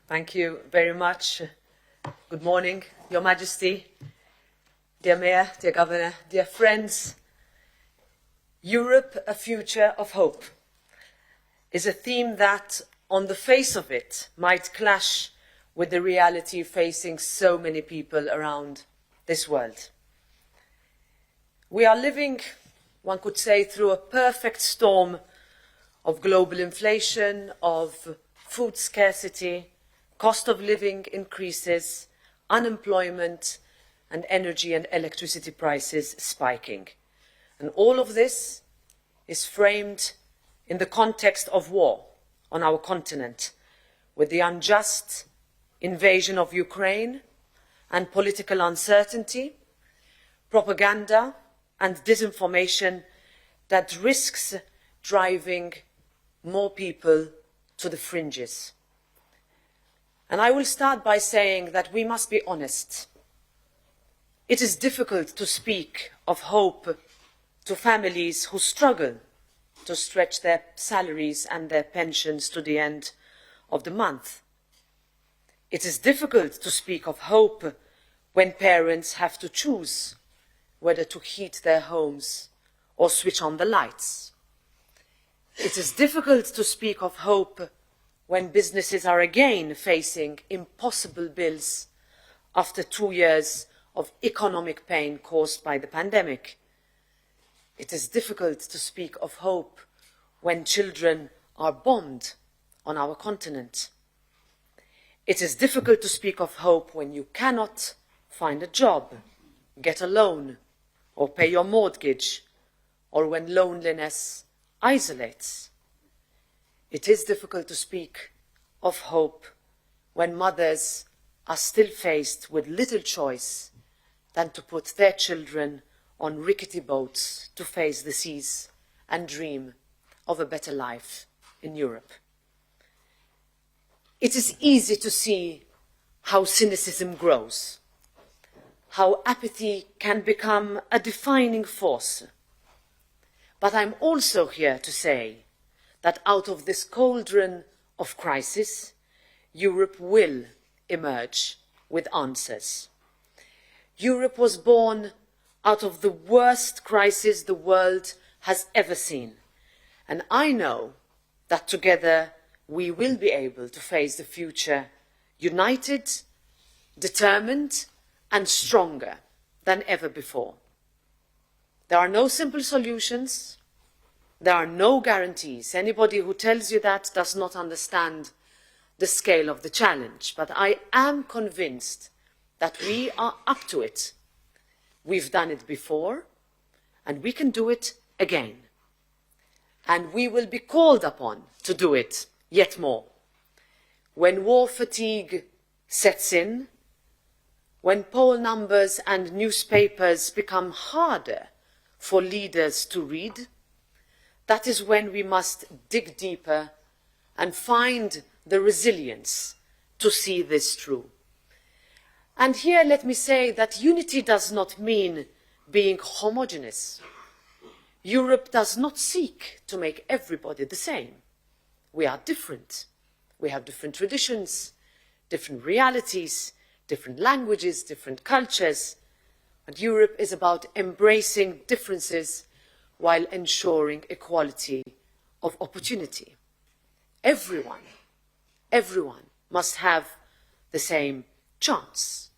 Thank you very much. Good morning, Your Majesty, dear Mayor, dear Governor, dear friends. Europe, a future of hope, is a theme that, on the face of it, might clash with the reality facing so many people around this world. We are living, one could say, through a perfect storm of global inflation, of food scarcity, cost of living increases, unemployment, and energy and electricity prices spiking. And all of this is framed in the context of war on our continent, with the unjust invasion of Ukraine and political uncertainty, propaganda and disinformation that risks driving more people to the fringes. And I will start by saying that we must be honest. It is difficult to speak of hope to families who struggle to stretch their salaries and their pensions to the end of the month. It is difficult to speak of hope when parents have to choose whether to heat their homes or switch on the lights. It is difficult to speak of hope when businesses are again facing impossible bills after 2 years of economic pain caused by the pandemic. It is difficult to speak of hope when children are bombed on our continent. It is difficult to speak of hope when you cannot find a job, get a loan, or pay your mortgage, or when loneliness isolates. It is difficult to speak of hope when mothers are still faced with little choice than to put their children on rickety boats to face the seas and dream of a better life in Europe. It is easy to see how cynicism grows, how apathy can become a defining force. But I'm also here to say that out of this cauldron of crisis, Europe will emerge with answers. Europe was born out of the worst crisis the world has ever seen. And I know that together we will be able to face the future united, determined, and stronger than ever before. There are no simple solutions. There are no guarantees. Anybody who tells you that does not understand the scale of the challenge. But I am convinced that we are up to it. We've done it before, and we can do it again. And we will be called upon to do it yet more. When war fatigue sets in, when poll numbers and newspapers become harder for leaders to read, that is when we must dig deeper and find the resilience to see this through. And here let me say that unity does not mean being homogeneous. Europe does not seek to make everybody the same. We are different. We have different traditions, different realities, different languages, different cultures. But Europe is about embracing differences while ensuring equality of opportunity. Everyone must have the same chance,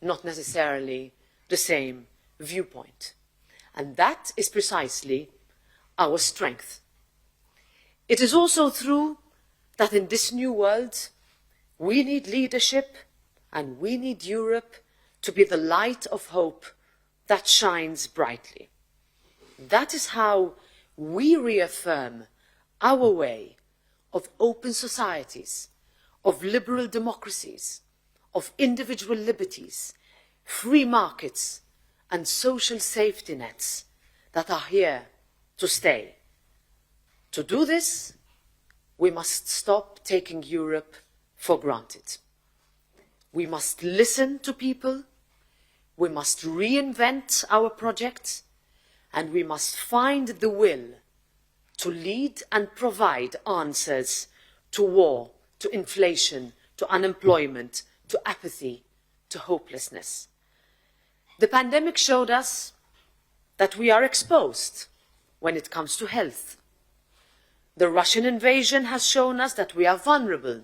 not necessarily the same viewpoint. And that is precisely our strength. It is also true that in this new world, we need leadership and we need Europe to be the light of hope that shines brightly. That is how we reaffirm our way of open societies, of liberal democracies, of individual liberties, free markets, and social safety nets that are here to stay. To do this, we must stop taking Europe for granted. We must listen to people, we must reinvent our project, and we must find the will to lead and provide answers to war, to inflation, to unemployment, to apathy, to hopelessness. The pandemic showed us that we are exposed when it comes to health. The Russian invasion has shown us that we are vulnerable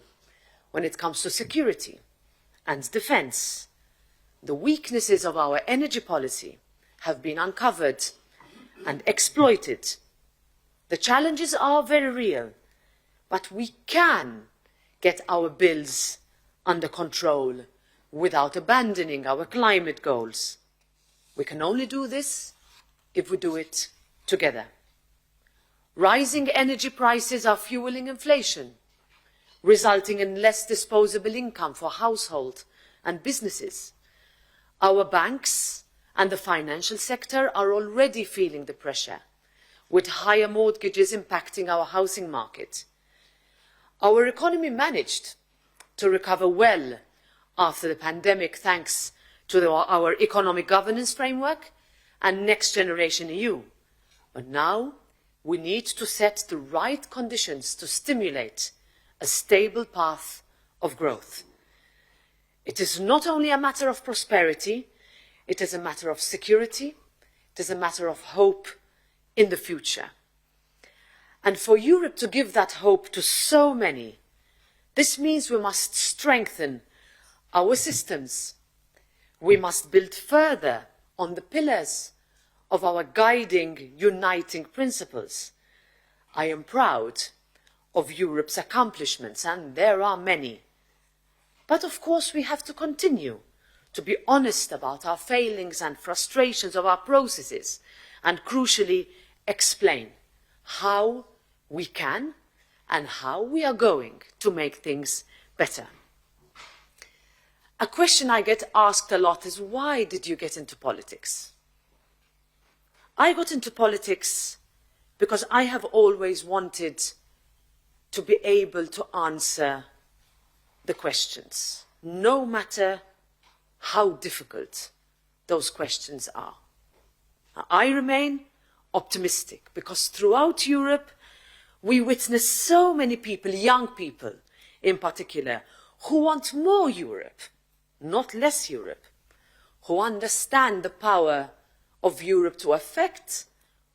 when it comes to security and defense. The weaknesses of our energy policy have been uncovered and exploited. The challenges are very real, but we can get our bills under control without abandoning our climate goals. We can only do this if we do it together. Rising energy prices are fueling inflation, resulting in less disposable income for households and businesses. Our banks and the financial sector are already feeling the pressure, with higher mortgages impacting our housing market. Our economy managed to recover well after the pandemic thanks to our economic governance framework and Next Generation EU. But now we need to set the right conditions to stimulate a stable path of growth. It is not only a matter of prosperity, it is a matter of security, it is a matter of hope in the future. And for Europe to give that hope to so many, this means we must strengthen our systems. We must build further on the pillars of our guiding, uniting principles. I am proud of Europe's accomplishments, and there are many. But of course we have to continue to be honest about our failings and frustrations of our processes, and crucially explain how we can and how we are going to make things better. A question I get asked a lot is, why did you get into politics? I got into politics because I have always wanted to be able to answer the questions, no matter how difficult those questions are. I remain optimistic because throughout Europe we witness so many people, young people in particular, who want more Europe, not less Europe, who understand the power of Europe to affect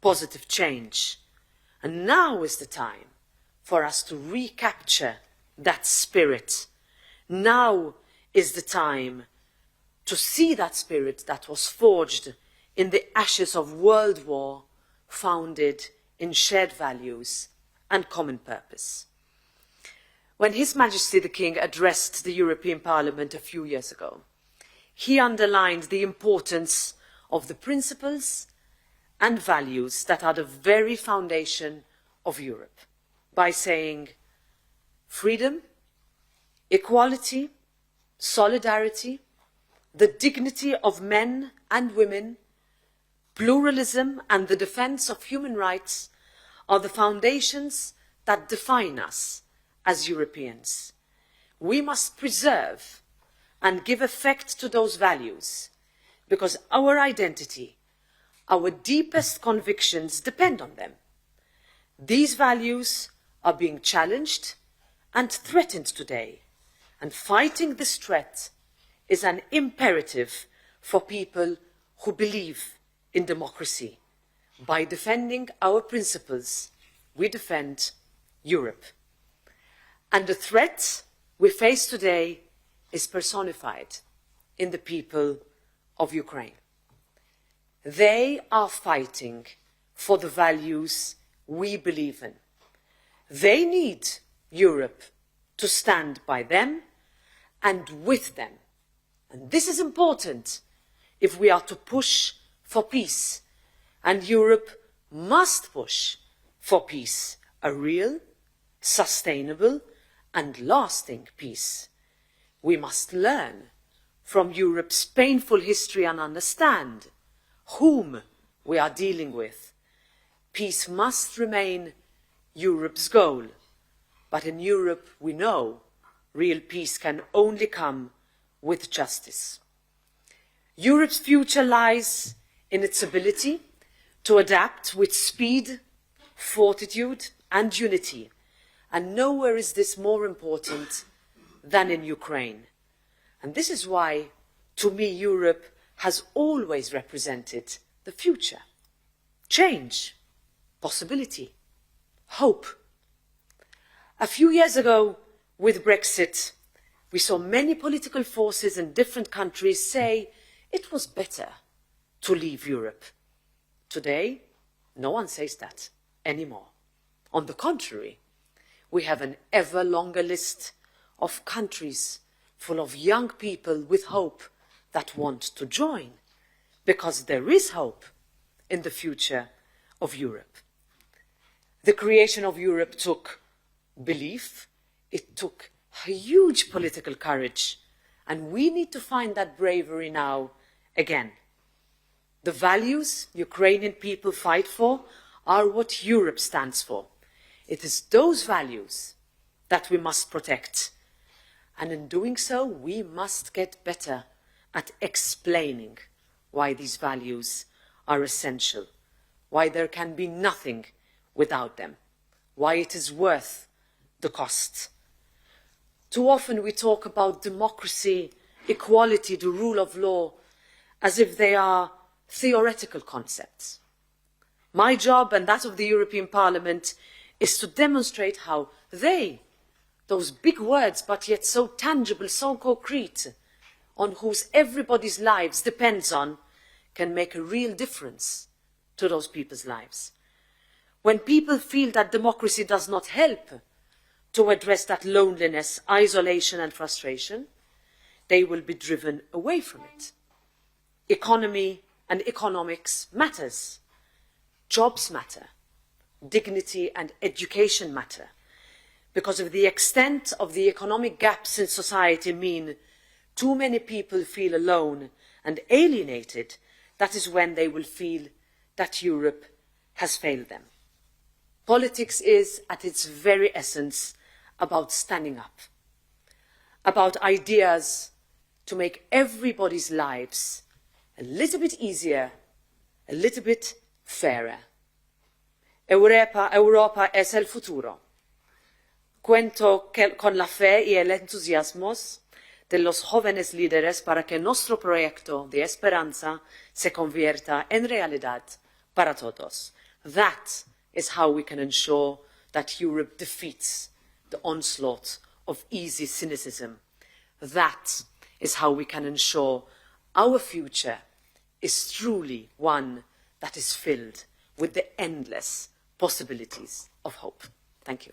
positive change. And now is the time for us to recapture that spirit. Now is the time to see that spirit that was forged in the ashes of World War, founded in shared values and common purpose. When His Majesty the King addressed the European Parliament a few years ago, he underlined the importance of the principles and values that are the very foundation of Europe by saying freedom, equality, solidarity, the dignity of men and women, pluralism and the defense of human rights are the foundations that define us as Europeans. We must preserve and give effect to those values because our identity, our deepest convictions depend on them. These values are being challenged and threatened today, and fighting this threat is an imperative for people who believe in democracy. By defending our principles, we defend Europe. And the threat we face today is personified in the people of Ukraine. They are fighting for the values we believe in. They need Europe to stand by them and with them. And this is important if we are to push for peace. And Europe must push for peace, a real, sustainable and lasting peace. We must learn from Europe's painful history and understand whom we are dealing with. Peace must remain Europe's goal, but in Europe we know real peace can only come with justice. Europe's future lies in its ability to adapt with speed, fortitude and unity, and nowhere is this more important than in Ukraine. And this is why, to me, Europe has always represented the future. Change, possibility, hope. A few years ago, with Brexit, we saw many political forces in different countries say it was better to leave Europe. Today, no one says that anymore. On the contrary, we have an ever longer list of countries full of young people with hope that want to join, because there is hope in the future of Europe. The creation of Europe took belief, it took huge political courage, and we need to find that bravery now again. The values Ukrainian people fight for are what Europe stands for. It is those values that we must protect. And in doing so, we must get better at explaining why these values are essential, why there can be nothing without them, why it is worth the cost. Too often we talk about democracy, equality, the rule of law, as if they are theoretical concepts. My job and that of the European Parliament is to demonstrate how those big words but yet so tangible, so concrete, on whose everybody's lives depends on, can make a real difference to those people's lives. When people feel that democracy does not help to address that loneliness, isolation and frustration, they will be driven away from it. Economy and economics matters. Jobs matter. Dignity and education matter. Because of the extent of the economic gaps in society mean too many people feel alone and alienated, that is when they will feel that Europe has failed them. Politics is, at its very essence, about standing up, about ideas to make everybody's lives a little bit easier, a little bit fairer. Europa es el futuro. Cuento con la fe y el entusiasmo de los jóvenes líderes para que nuestro proyecto de esperanza se convierta en realidad para todos. That is how we can ensure that Europe defeats the onslaught of easy cynicism. That is how we can ensure our future is truly one that is filled with the endless possibilities of hope. Thank you.